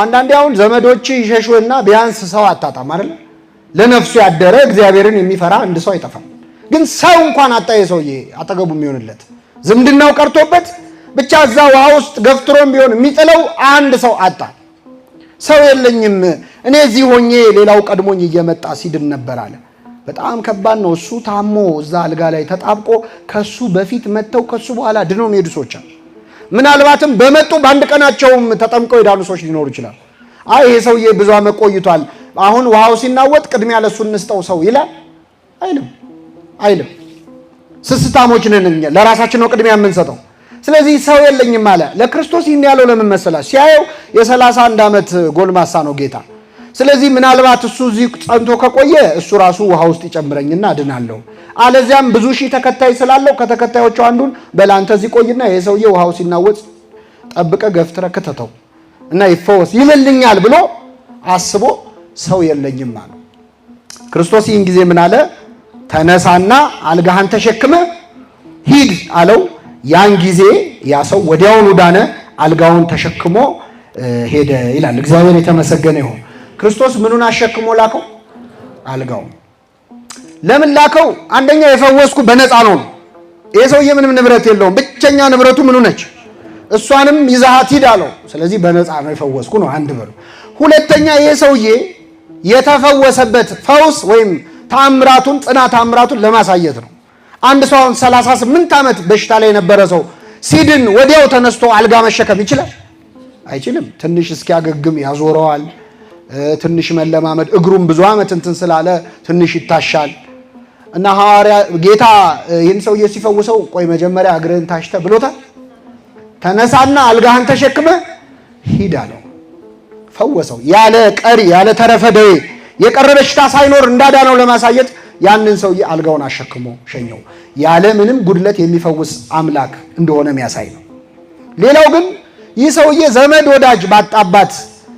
አንዳንዴ አሁን ዘመዶች ይሸሹና ቢያንስ ሰው አጣጣም አይደል? ለነፍሱ ያደረ እግዚአብሔርን የሚፈራ አንድ ሰው አይጠፋም። ግን ሰው እንኳን አጣየ ሰውዬ አጠገቡ የሚሆንለት ዝምድናው ቀርቶበት ብቻ እዛ ውሃ ውስጥ ገፍትሮም ቢሆን የሚጥለው አንድ ሰው አጣ። ሰው የለኝም እኔ እዚህ ሆኜ ሌላው ቀድሞኝ እየመጣ ሲድን ነበር አለ። በጣም ከባድ ነው። እሱ ታሞ እዛ አልጋ ላይ ተጣብቆ ከሱ በፊት መተው ከሱ በኋላ ድነው የሚሄዱ ሰዎች አሉ። ምናልባትም በመጡ በአንድ ቀናቸውም ተጠምቀው የዳኑ ሰዎች ሊኖሩ ይችላል። አይ ይሄ ሰውዬ ብዙ ዓመት ቆይቷል፣ አሁን ውሃው ሲናወጥ ቅድሚያ ለሱ እንስጠው ሰው ይላል አይልም። ስስታሞች ነን እኛ፣ ለራሳችን ነው ቅድሚያ የምንሰጠው። ስለዚህ ሰው የለኝም አለ። ለክርስቶስ ይህን ያለው ለምን መሰላችሁ? ሲያየው የ31 ዓመት ጎልማሳ ነው ጌታ። ስለዚህ ምናልባት እሱ እዚህ ጸንቶ ከቆየ እሱ ራሱ ውሃ ውስጥ ይጨምረኝና እድናለሁ፣ አለዚያም ብዙ ሺህ ተከታይ ስላለው ከተከታዮቹ አንዱን በላንተ እዚህ ቆይና ይሄ ሰውዬ ውሃው ሲናወጥ ጠብቀ ገፍትረ ከተተው እና ይፈወስ ይልልኛል ብሎ አስቦ ሰው የለኝም አለ። ክርስቶስ ይህን ጊዜ ምን አለ? ተነሳና አልጋህን ተሸክመ ሂድ አለው። ያን ጊዜ ያ ሰው ወዲያውኑ ዳነ፣ አልጋውን ተሸክሞ ሄደ ይላል። እግዚአብሔር የተመሰገነ ይሁን። ክርስቶስ ምኑን አሸክሞ ላከው? አልጋው። ለምን ላከው? አንደኛ የፈወስኩ በነፃ ነው። ይሄ ሰውዬ ምንም ንብረት የለውም፣ ብቸኛ ንብረቱ ምኑ ነች? እሷንም ይዛሃት ሂድ አለው። ስለዚህ በነፃ ነው የፈወስኩ ነው አንድ በሉ። ሁለተኛ ይሄ ሰውዬ የተፈወሰበት ፈውስ ወይም ታምራቱን ጽናት ታምራቱን ለማሳየት ነው። አንድ ሰው 38 ዓመት በሽታ ላይ የነበረ ሰው ሲድን ወዲያው ተነስቶ አልጋ መሸከም ይችላል? አይችልም። ትንሽ እስኪያገግም ያዞረዋል። ትንሽ መለማመድ፣ እግሩም ብዙ ዓመት እንትን ስላለ ትንሽ ይታሻል። እና ሐዋርያ ጌታ ይህን ሰውዬ ሲፈውሰው ቆይ መጀመሪያ እግርህን ታሽተ ብሎታል። ተነሳና አልጋህን ተሸክመ ሂድ አለው። ፈወሰው። ያለ ቀሪ ያለ ተረፈ ደዌ የቀረ በሽታ ሳይኖር እንዳዳነው ለማሳየት ያንን ሰውዬ አልጋውን አሸክሞ ሸኘው። ያለ ምንም ጉድለት የሚፈውስ አምላክ እንደሆነ የሚያሳይ ነው። ሌላው ግን ይህ ሰውዬ ዘመድ ወዳጅ ባጣባት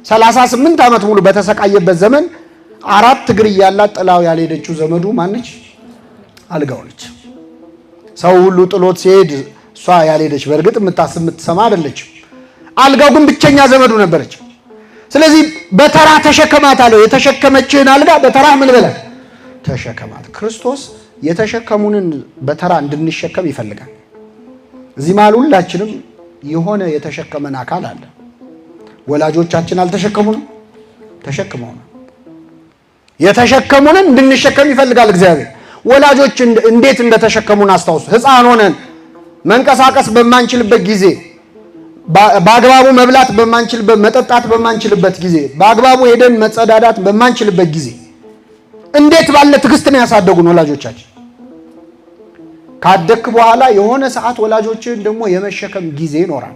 38 ዓመት ሙሉ በተሰቃየበት ዘመን 4 እግር እያላት ጥላው ያልሄደችው ዘመዱ ማነች? አልጋው ነች። ሰው ሁሉ ጥሎት ሲሄድ እሷ ያልሄደች በእርግጥ የምትሰማ አይደለችም። አልጋው ግን ብቸኛ ዘመዱ ነበረች። ስለዚህ በተራ ተሸከማት አለው። የተሸከመችህን አልጋ በተራ ምን በላት? ተሸከማት። ክርስቶስ የተሸከሙንን በተራ እንድንሸከም ይፈልጋል። እዚህ መሃል ሁላችንም የሆነ የተሸከመን አካል አለ። ወላጆቻችን አልተሸከሙንም? ተሸክመውናል። የተሸከሙንን እንድንሸከም ይፈልጋል እግዚአብሔር። ወላጆች እንዴት እንደተሸከሙን አስታውሱ። ሕፃን ሆነን መንቀሳቀስ በማንችልበት ጊዜ፣ በአግባቡ መብላት በማንችልበት፣ መጠጣት በማንችልበት ጊዜ፣ በአግባቡ ሄደን መጸዳዳት በማንችልበት ጊዜ እንዴት ባለ ትዕግስት ነው ያሳደጉን ወላጆቻችን። ካደክ በኋላ የሆነ ሰዓት ወላጆችን ደግሞ የመሸከም ጊዜ ይኖራል።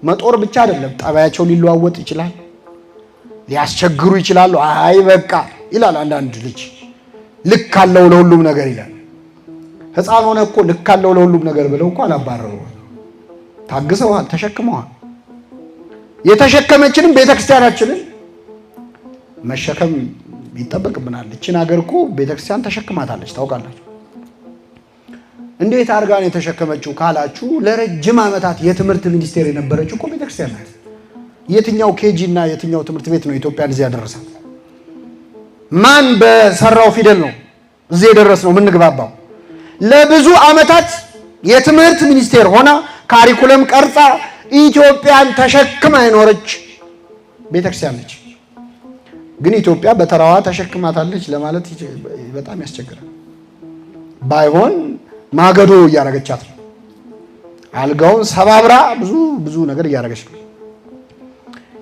መጦር ብቻ አይደለም፣ ጠባያቸው ሊለዋወጥ ይችላል፣ ሊያስቸግሩ ይችላሉ። አይ በቃ ይላል አንዳንድ ልጅ፣ ልክ አለው ለሁሉም ነገር ይላል። ሕፃን ሆነ እኮ ልክ አለው ለሁሉም ነገር ብለው እኮ አላባረሩ፣ ታግሰዋል፣ ተሸክመዋል። የተሸከመችንም ቤተክርስቲያናችንን መሸከም ይጠበቅብናል። እችን ሀገር እኮ ቤተክርስቲያን ተሸክማታለች፣ ታውቃላችሁ። እንዴት አድርጋ ነው የተሸከመችው ካላችሁ፣ ለረጅም ዓመታት የትምህርት ሚኒስቴር የነበረችው እኮ ቤተክርስቲያን ናት። የትኛው ኬጂ እና የትኛው ትምህርት ቤት ነው ኢትዮጵያን እዚህ ያደረሳት? ማን በሰራው ፊደል ነው እዚህ የደረስ ነው የምንግባባው? ለብዙ ዓመታት የትምህርት ሚኒስቴር ሆና ካሪኩለም ቀርጻ ኢትዮጵያን ተሸክማ የኖረች ቤተክርስቲያን ነች። ግን ኢትዮጵያ በተራዋ ተሸክማታለች ለማለት በጣም ያስቸግራል። ባይሆን ማገዶ እያረገቻት ነው። አልጋውን ሰባብራ ብዙ ነገር እያረገች ነው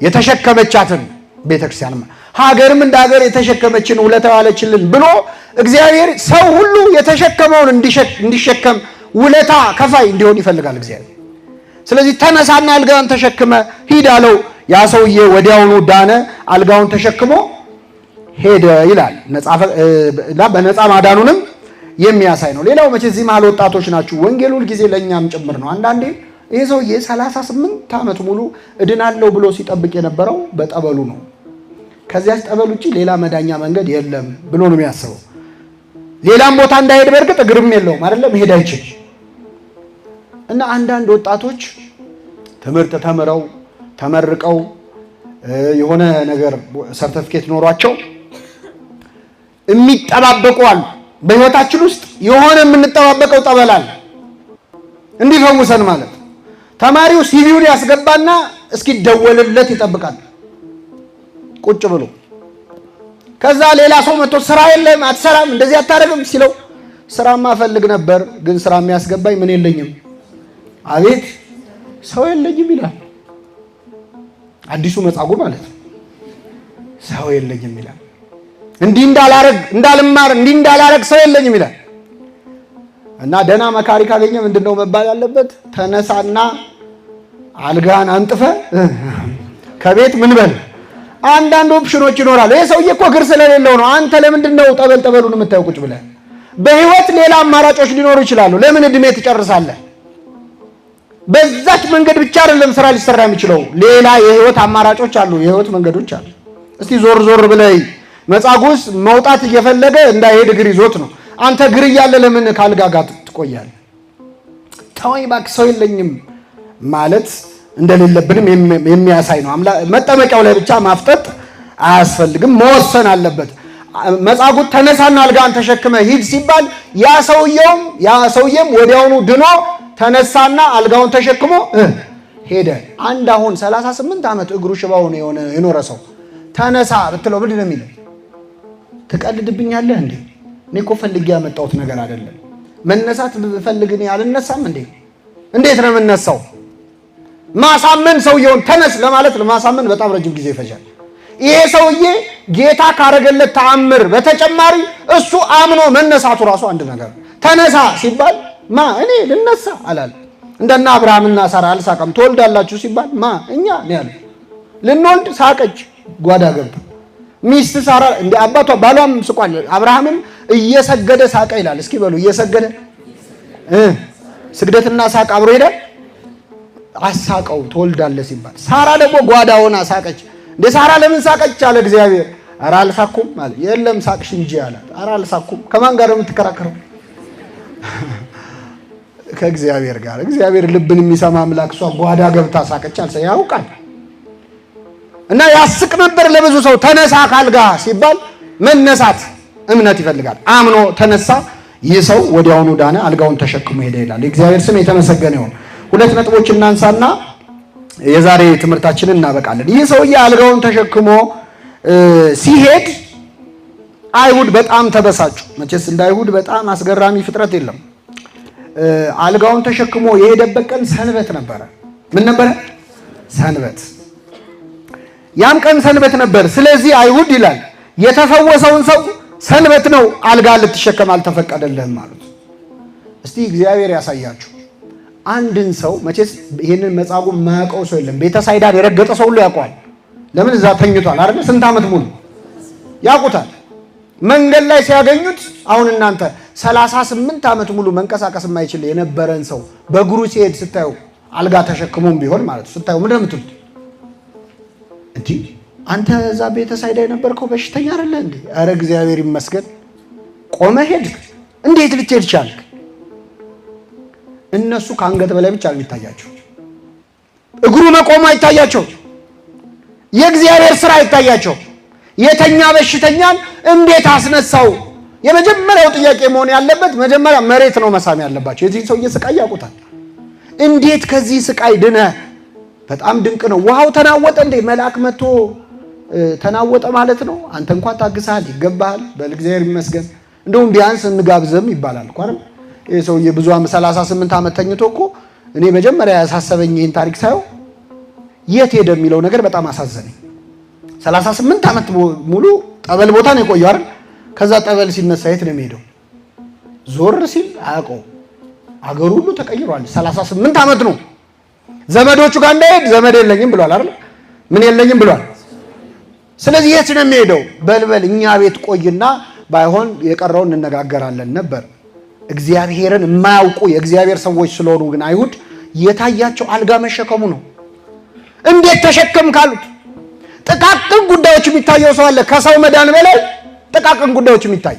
የተሸከመቻትን ቤተክርስቲያን። ሀገርም እንደ ሀገር የተሸከመችን ውለታ ዋለችልን ብሎ እግዚአብሔር ሰው ሁሉ የተሸከመውን እንዲሸከም ውለታ ከፋይ እንዲሆን ይፈልጋል እግዚአብሔር። ስለዚህ ተነሳና አልጋውን ተሸክመ ሂድ አለው። ያ ሰውዬ ወዲያውኑ ዳነ፣ አልጋውን ተሸክሞ ሄደ ይላል። በነፃ ማዳኑንም የሚያሳይ ነው። ሌላው መቼ እዚህ መሀል ወጣቶች ናችሁ፣ ወንጌል ሁል ጊዜ ለእኛም ጭምር ነው። አንዳንዴ ይሄ ሰውዬ 38 ዓመት ሙሉ እድናለሁ ብሎ ሲጠብቅ የነበረው በጠበሉ ነው። ከዚያች ጠበል ውጭ ሌላ መዳኛ መንገድ የለም ብሎ ነው የሚያስበው። ሌላም ቦታ እንዳይሄድ በእርግጥ እግርም የለውም አይደለም፣ መሄድ አይችል እና አንዳንድ ወጣቶች ትምህርት ተምረው ተመርቀው የሆነ ነገር ሰርቲፊኬት ኖሯቸው የሚጠባበቁ አሉ። በህይወታችን ውስጥ የሆነ የምንጠባበቀው ጠበላል እንዲፈውሰን ማለት። ተማሪው ሲቪውን ያስገባና እስኪደወልለት ይጠብቃል ቁጭ ብሎ። ከዛ ሌላ ሰው መጥቶ ስራ የለም አትሰራም እንደዚህ አታረግም ሲለው ስራማ ፈልግ ነበር ግን ስራ የሚያስገባኝ ምን የለኝም፣ አቤት ሰው የለኝም ይላል። አዲሱ መጻጉዕ ማለት ነው። ሰው የለኝም ይላል። እንዲህ እንዳላረግ እንዳልማር እንዲህ እንዳላረግ ሰው የለኝም ይላል። እና ደህና መካሪ ካገኘ ምንድነው መባል ያለበት? ተነሳና አልጋን አንጥፈ ከቤት ምን በል። አንዳንድ ኦፕሽኖች ይኖራሉ። ይሄ ሰውዬ እኮ እግር ስለሌለው ነው። አንተ ለምንድነው ጠበሉን የምታየው ቁጭ ብለህ? በህይወት ሌላ አማራጮች ሊኖሩ ይችላሉ። ለምን እድሜ ትጨርሳለህ? በዛች መንገድ ብቻ አይደለም ስራ ሊሰራ የሚችለው። ሌላ የህይወት አማራጮች አሉ፣ የህይወት መንገዶች አሉ። እስቲ ዞር ዞር ብለህ መጻጉዕስ መውጣት እየፈለገ እንዳይሄድ እግር ይዞት ነው። አንተ እግር እያለ ለምን ካልጋ ጋር ትቆያለህ? ተወኝ እባክህ ሰው የለኝም ማለት እንደሌለብንም የሚያሳይ ነው። መጠመቂያው ላይ ብቻ ማፍጠጥ አያስፈልግም፣ መወሰን አለበት። መጻጉዕ ተነሳና አልጋን ተሸክመ ሂድ ሲባል ያ ሰውየም ወዲያውኑ ድኖ ተነሳና አልጋውን ተሸክሞ ሄደ። አንድ አሁን 38 ዓመት እግሩ ሽባው የኖረ ሰው ተነሳ ብትለው ምንድን ነው የሚለው? ትቀልድብኛለህ እንዴ? እኔ እኮ ፈልጌ ያመጣሁት ነገር አይደለም። መነሳት ብፈልግ እኔ አልነሳም እንዴ? እንዴት ነው የምነሳው? ማሳመን ሰውየውን ተነስ ለማለት ለማሳመን በጣም ረጅም ጊዜ ይፈጃል። ይሄ ሰውዬ ጌታ ካረገለት ተአምር በተጨማሪ እሱ አምኖ መነሳቱ ራሱ አንድ ነገር። ተነሳ ሲባል እኔ ልነሳ አላል። እንደና አብርሃምና ሳራ አልሳቀም። ትወልዳላችሁ ሲባል እኛ ነው ያለ። ልንወልድ ሳቀች ጓዳ ገብታ። ሚስት ሳራ እንደ አባቷ ባሏም ስቋል። አብርሃምም እየሰገደ ሳቀ ይላል። እስኪ በሉ እየሰገደ ስግደትና ሳቅ አብሮ ሄደ። አሳቀው ትወልዳለህ ሲባል። ሳራ ደግሞ ጓዳ ሆና ሳቀች። እንደ ሳራ ለምን ሳቀች አለ እግዚአብሔር። ኧረ አልሳኩም አለ። የለም ሳቅሽ እንጂ አላት። ኧረ አልሳኩም። ከማን ጋር ነው የምትከራከረው? ከእግዚአብሔር ጋር። እግዚአብሔር ልብን የሚሰማ አምላክ። እሷ ጓዳ ገብታ ሳቀች አልሰ ያውቃል። እና ያስቅ ነበር ለብዙ ሰው። ተነሳ ካልጋ ሲባል መነሳት እምነት ይፈልጋል። አምኖ ተነሳ። ይህ ሰው ወዲያውኑ ዳነ፣ አልጋውን ተሸክሞ ሄደ ይላል። የእግዚአብሔር ስም የተመሰገነ ይሁን። ሁለት ነጥቦች እናንሳና የዛሬ ትምህርታችንን እናበቃለን። ይህ ሰውዬ አልጋውን ተሸክሞ ሲሄድ አይሁድ በጣም ተበሳጩ። መቼስ እንደ አይሁድ በጣም አስገራሚ ፍጥረት የለም። አልጋውን ተሸክሞ የሄደበት ቀን ሰንበት ነበረ። ምን ነበረ? ሰንበት። ያም ቀን ሰንበት ነበር። ስለዚህ አይሁድ ይላል የተፈወሰውን ሰው ሰንበት ነው አልጋ ልትሸከም አልተፈቀደልህም ማለት። እስቲ እግዚአብሔር ያሳያችሁ። አንድን ሰው መቼስ ይሄንን መጻጉዕ ማያውቀው ሰው የለም። ቤተሳይዳን የረገጠ ሰው ሁሉ ያውቀዋል። ለምን እዛ ተኝቷል አይደል? ስንት ዓመት ሙሉ ያውቁታል። መንገድ ላይ ሲያገኙት አሁን እናንተ 38 ዓመት ሙሉ መንቀሳቀስ የማይችል የነበረን ሰው በእግሩ ሲሄድ ስታዩ አልጋ ተሸክሞም ቢሆን ማለት ስታዩ ምንድን ነው የምትሉት? እንዴ አንተ እዛ ቤተሳይዳ የነበርከው በሽተኛ አይደለ እንዴ? ኧረ እግዚአብሔር ይመስገን ቆመ ሄድክ። እንዴት ልትሄድ ቻልክ? እነሱ ከአንገት በላይ ብቻ ነው የሚታያቸው። እግሩ መቆሙ አይታያቸው። የእግዚአብሔር ስራ አይታያቸው። የተኛ በሽተኛን እንዴት አስነሳው? የመጀመሪያው ጥያቄ መሆን ያለበት መጀመሪያ መሬት ነው መሳም ያለባቸው። የዚህ ሰውዬ ስቃይ ያውቁታል። እንዴት ከዚህ ስቃይ ድነ? በጣም ድንቅ ነው። ውሃው ተናወጠ እንዴ? መልአክ መጥቶ ተናወጠ ማለት ነው። አንተ እንኳን ታግሰሃል፣ ይገባሃል፣ በእግዚአብሔር ይመስገን። እንደውም ቢያንስ እንጋብዘም ይባላል እኮ አይደል? ይሄ ሰውዬ ብዙ 38 ዓመት ተኝቶ እኮ እኔ መጀመሪያ ያሳሰበኝ ይሄን ታሪክ ሳየው የት ሄደ የሚለው ነገር በጣም አሳዘነኝ። 38 ዓመት ሙሉ ጠበል ቦታ ነው የቆየው አይደል? ከዛ ጠበል ሲነሳ የት ነው የሚሄደው? ዞር ሲል አያውቀው። አገሩ ሁሉ ተቀይሯል። 38 ዓመት ነው። ዘመዶቹ ጋር እንዳይሄድ ዘመድ የለኝም ብሏል አይደል? ምን የለኝም ብሏል። ስለዚህ የት ነው የሚሄደው? በልበል እኛ ቤት ቆይና ባይሆን የቀረውን እንነጋገራለን ነበር። እግዚአብሔርን የማያውቁ የእግዚአብሔር ሰዎች ስለሆኑ ግን አይሁድ የታያቸው አልጋ መሸከሙ ነው። እንዴት ተሸከም ካሉት ጥቃቅን ጉዳዮች የሚታየው ሰው አለ። ከሰው መዳን በላይ ጥቃቅን ጉዳዮች የሚታይ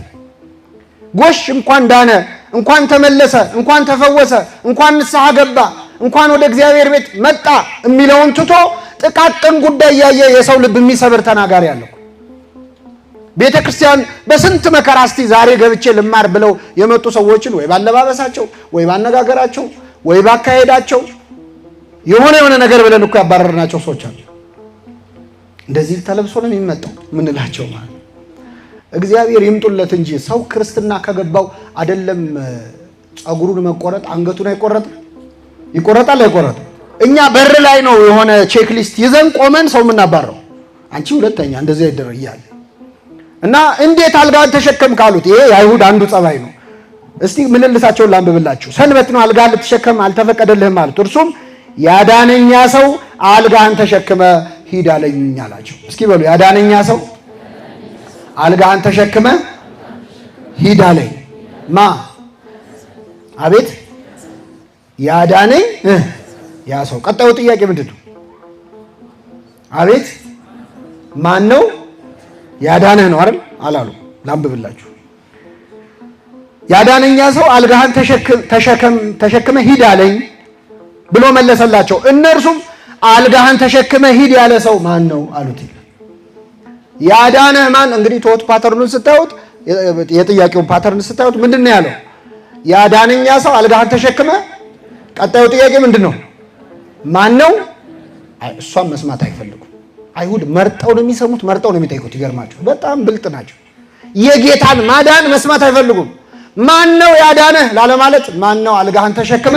ጎሽ እንኳን ዳነ፣ እንኳን ተመለሰ፣ እንኳን ተፈወሰ፣ እንኳን ንስሐ ገባ፣ እንኳን ወደ እግዚአብሔር ቤት መጣ የሚለውን ትቶ ጥቃቅን ጉዳይ ያየ የሰው ልብ የሚሰብር ተናጋሪ አለው። ቤተ ክርስቲያን በስንት መከራ እስቲ ዛሬ ገብቼ ልማር ብለው የመጡ ሰዎችን ወይ ባለባበሳቸው ወይ ባነጋገራቸው ወይ ባካሄዳቸው የሆነ ነገር ብለን እኮ ያባረርናቸው ሰዎች አሉ። እንደዚህ ተለብሶ ነው የሚመጣው ምንላቸው ማለት እግዚአብሔር ይምጡለት እንጂ ሰው ክርስትና ከገባው አይደለም ጸጉሩን መቆረጥ አንገቱን አይቆረጥም? ይቆረጣል አይቆረጥም? እኛ በር ላይ ነው የሆነ ቼክ ሊስት ይዘን ቆመን ሰው የምናባረው። አንቺ ሁለተኛ እንደዚህ አይደረግ እያለ እና እንዴት አልጋን ተሸከም ካሉት ይሄ የአይሁድ አንዱ ጸባይ ነው። እስቲ ምልልሳቸውን ላንብብላችሁ። ሰንበት ነው አልጋን ልትሸከም አልተፈቀደልህም ማለት እርሱም ያዳነኛ ሰው አልጋን ተሸክመ ሂድ አለኝ አላቸው። እስኪ በሉ ያዳነኛ ሰው አልጋን ተሸክመ ሂድ አለኝ። ማ አቤት ያዳነኝ ያ ሰው። ቀጣዩ ጥያቄ ምንድን ነው? አቤት ማን ነው ያዳነህ ነው አይደል አላሉ። ላንብብላችሁ። ያዳነኛ ሰው አልጋህን ተሸክመ ሂድ አለኝ ብሎ መለሰላቸው። እነርሱም አልጋህን ተሸክመ ሂድ ያለ ሰው ማን ነው አሉት። ያዳነህ ማን? እንግዲህ ቶት ፓተርኑን ስታዩት የጥያቄውን ፓተርን ስታዩት ምንድን ነው ያለው? ያዳነኛ ሰው አልጋህን ተሸክመ። ቀጣዩ ጥያቄ ምንድን ነው? ማን ነው? እሷን መስማት አይፈልጉም። አይሁድ መርጠው ነው የሚሰሙት፣ መርጠው ነው የሚጠይቁት። ይገርማቸው፣ በጣም ብልጥ ናቸው። የጌታን ማዳን መስማት አይፈልጉም። ማን ነው ያዳነህ ላለማለት ማን ነው አልጋህን ተሸክመ።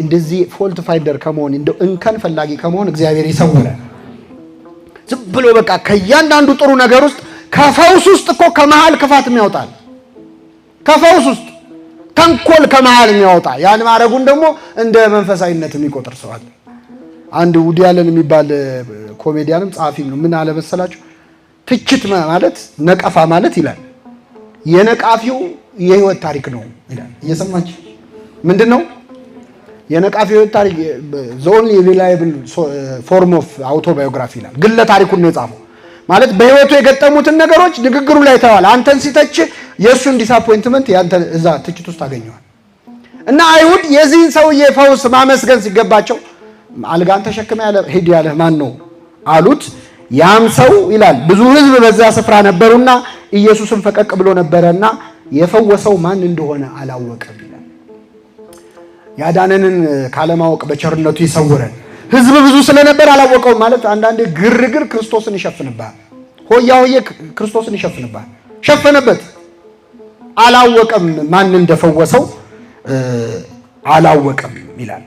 እንደዚህ ፎልት ፋይንደር ከመሆን እንደው እንከን ፈላጊ ከመሆን እግዚአብሔር ይሰውራል። ዝም ብሎ በቃ ከእያንዳንዱ ጥሩ ነገር ውስጥ ከፈውስ ውስጥ እኮ ከመሃል ክፋት የሚያወጣል። ከፈውስ ውስጥ ተንኮል ከመሃል የሚያወጣ ያን ማድረጉን ደግሞ እንደ መንፈሳዊነት የሚቆጥር ሰው አለ። አንድ ውዲ አለን የሚባል ኮሜዲያንም ጸሐፊም ነው። ምን አለ መሰላችሁ? ትችት ማለት ነቀፋ ማለት ይላል የነቃፊው የህይወት ታሪክ ነው ይላል። እየሰማችሁ ምንድነው የነቃፊው የህይወት ታሪክ? the only reliable form of autobiography ይላል። ግለ ታሪኩን ነው የጻፈው። ማለት በህይወቱ የገጠሙትን ነገሮች ንግግሩ ላይ ተዋል። አንተን ሲተች የእሱን ዲስአፖይንትመንት ያንተ እዛ ትችት ውስጥ ታገኘዋል። እና አይሁድ የዚህን ሰውዬ ፈውስ ማመስገን ሲገባቸው አልጋን ተሸክመ ያለ ሂድ ያለ ማን ነው አሉት። ያም ሰው ይላል ብዙ ህዝብ በዛ ስፍራ ነበሩና ኢየሱስን ፈቀቅ ብሎ ነበረና የፈወሰው ማን እንደሆነ አላወቀም ይላል። ያዳነንን ካለማወቅ በቸርነቱ ይሰውረን። ህዝብ ብዙ ስለነበር አላወቀውም ማለት አንዳንዴ ግርግር ክርስቶስን ይሸፍንባል። ሆያ ሆዬ ክርስቶስን ይሸፍንባል። ሸፈነበት፣ አላወቀም ማን እንደፈወሰው አላወቀም ይላል።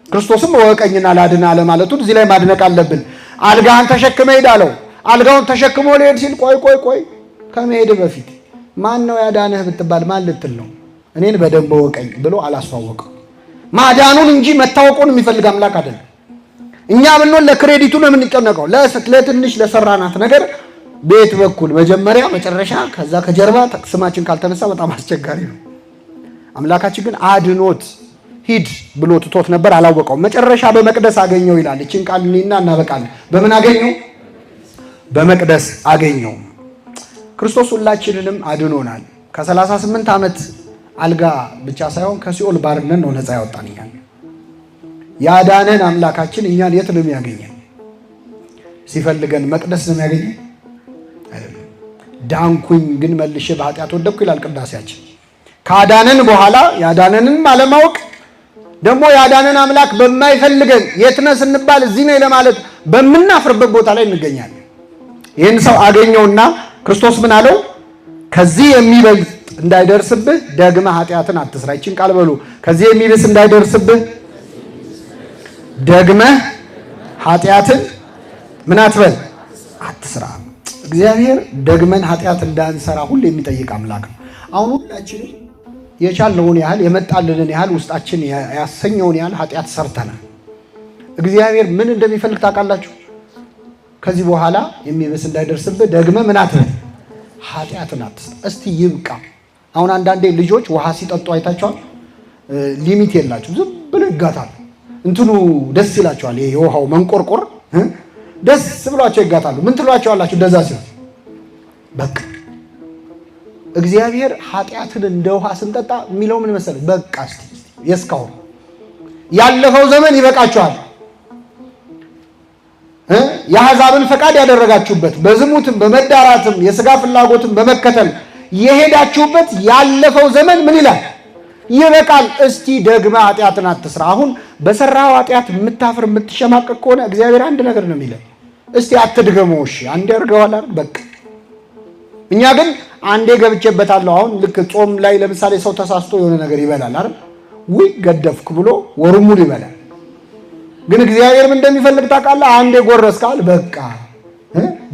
ክርስቶስም ወቀኝና ላድና አለ ማለቱን እዚህ ላይ ማድነቅ አለብን። አልጋህን ተሸክመ ሄድ አለው። አልጋውን ተሸክሞ ሊሄድ ሲል ቆይ ከመሄድ በፊት ማን ነው ያዳነህ ብትባል ማን ልትል ነው? እኔን በደንብ ወቀኝ ብሎ አላስተዋወቀው። ማዳኑን እንጂ መታወቁን የሚፈልግ አምላክ አይደለም። እኛ ብንሆን ለክሬዲቱ ነው የምንጨነቀው። ለትንሽ ለሰራናት ነገር ቤት በኩል መጀመሪያ መጨረሻ ከዛ ከጀርባ ስማችን ካልተነሳ በጣም አስቸጋሪ ነው። አምላካችን ግን አድኖት ሂድ ብሎ ትቶት ነበር፣ አላወቀውም። መጨረሻ በመቅደስ አገኘው ይላል። እቺን ቃል እኔና እናበቃለን። በምን አገኘው? በመቅደስ አገኘው። ክርስቶስ ሁላችንንም አድኖናል። ከ38 ዓመት አልጋ ብቻ ሳይሆን ከሲኦል ባርነት ነው ነፃ ያወጣን። ያዳነን አምላካችን እኛን የት ነው የሚያገኘን? ሲፈልገን መቅደስ ነው የሚያገኘን አይደለም። ዳንኩኝ ግን መልሼ በኃጢአት ወደቅኩ ይላል ቅዳሴያችን። ካዳነን በኋላ ያዳነንን አለማወቅ ደግሞ ያዳነን አምላክ በማይፈልገን የት ነህ ስንባል እዚህ ነኝ ለማለት በምናፍርበት ቦታ ላይ እንገኛለን። ይህን ሰው አገኘውና ክርስቶስ ምን አለው? ከዚህ የሚበልጥ እንዳይደርስብህ ደግመህ ኃጢአትን አትስራ። ይችን ቃል በሉ። ከዚህ የሚብስ እንዳይደርስብህ ደግመህ ኃጢአትን ምን አትበል አትስራ። እግዚአብሔር ደግመን ኃጢአት እንዳንሰራ ሁሉ የሚጠይቅ አምላክ ነው። አሁን ሁላችንም የቻልነውን ያህል የመጣልንን ያህል ውስጣችን ያሰኘውን ያህል ኃጢአት ሰርተናል። እግዚአብሔር ምን እንደሚፈልግ ታውቃላችሁ? ከዚህ በኋላ የሚብስ እንዳይደርስብህ ደግመህ ምን አትበል ኃጢአትን አትስራ። እስቲ ይብቃ። አሁን አንዳንዴ ልጆች ውሃ ሲጠጡ አይታቸዋል። ሊሚት የላቸው፣ ዝም ብለው ይጋታሉ። እንትኑ ደስ ይላቸዋል። ይሄ የውሃው መንቆርቆር ደስ ብሏቸው ይጋታሉ። ምን ትሏቸዋላችሁ? እንደዛ ሲሆን በቃ እግዚአብሔር ኃጢአትን እንደ ውሃ ስንጠጣ የሚለው ምን መሰለህ? በቃ እስቲ የስካው ያለፈው ዘመን ይበቃቸዋል። የአሕዛብን ፈቃድ ያደረጋችሁበት በዝሙትም በመዳራትም የሥጋ ፍላጎትም በመከተል የሄዳችሁበት ያለፈው ዘመን ምን ይላል? ይበቃል። እስቲ ደግመ ኃጢአትን አትስራ። አሁን በሰራው ኃጢአት የምታፍር የምትሸማቀቅ ከሆነ እግዚአብሔር አንድ ነገር ነው የሚለው፣ እስቲ አትድገመው። እሺ አንዴ አድርገዋል አይደል? በቃ እኛ ግን አንዴ ገብቼበታለሁ። አሁን ልክ ጾም ላይ ለምሳሌ ሰው ተሳስቶ የሆነ ነገር ይበላል አይደል? ውይ ገደፍክ ብሎ ወሩን ሙሉ ይበላል። ግን እግዚአብሔር ምን እንደሚፈልግ ታውቃለህ? አንዴ ጎረስካል፣ በቃ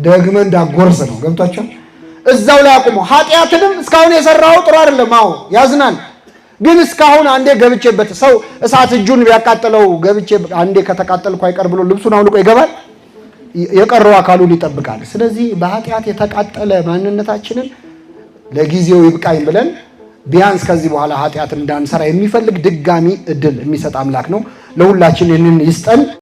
ደግመህ እንዳጎርስ ነው። ገብቷችኋል? እዛው ላይ አቁሞ ኃጢአትንም እስካሁን የሰራው ጥሩ አይደለም። አዎ ያዝናል። ግን እስካሁን አንዴ ገብቼበት ሰው እሳት እጁን ቢያቃጥለው ገብቼ አንዴ ከተቃጠልኩ አይቀር ብሎ ልብሱን አውልቆ ይገባል? የቀረው አካሉን ይጠብቃል። ስለዚህ በኃጢአት የተቃጠለ ማንነታችንን ለጊዜው ይብቃኝ ብለን ቢያንስ ከዚህ በኋላ ኃጢአት እንዳንሰራ የሚፈልግ ድጋሚ እድል የሚሰጥ አምላክ ነው። ለሁላችን ይህንን ይስጠን።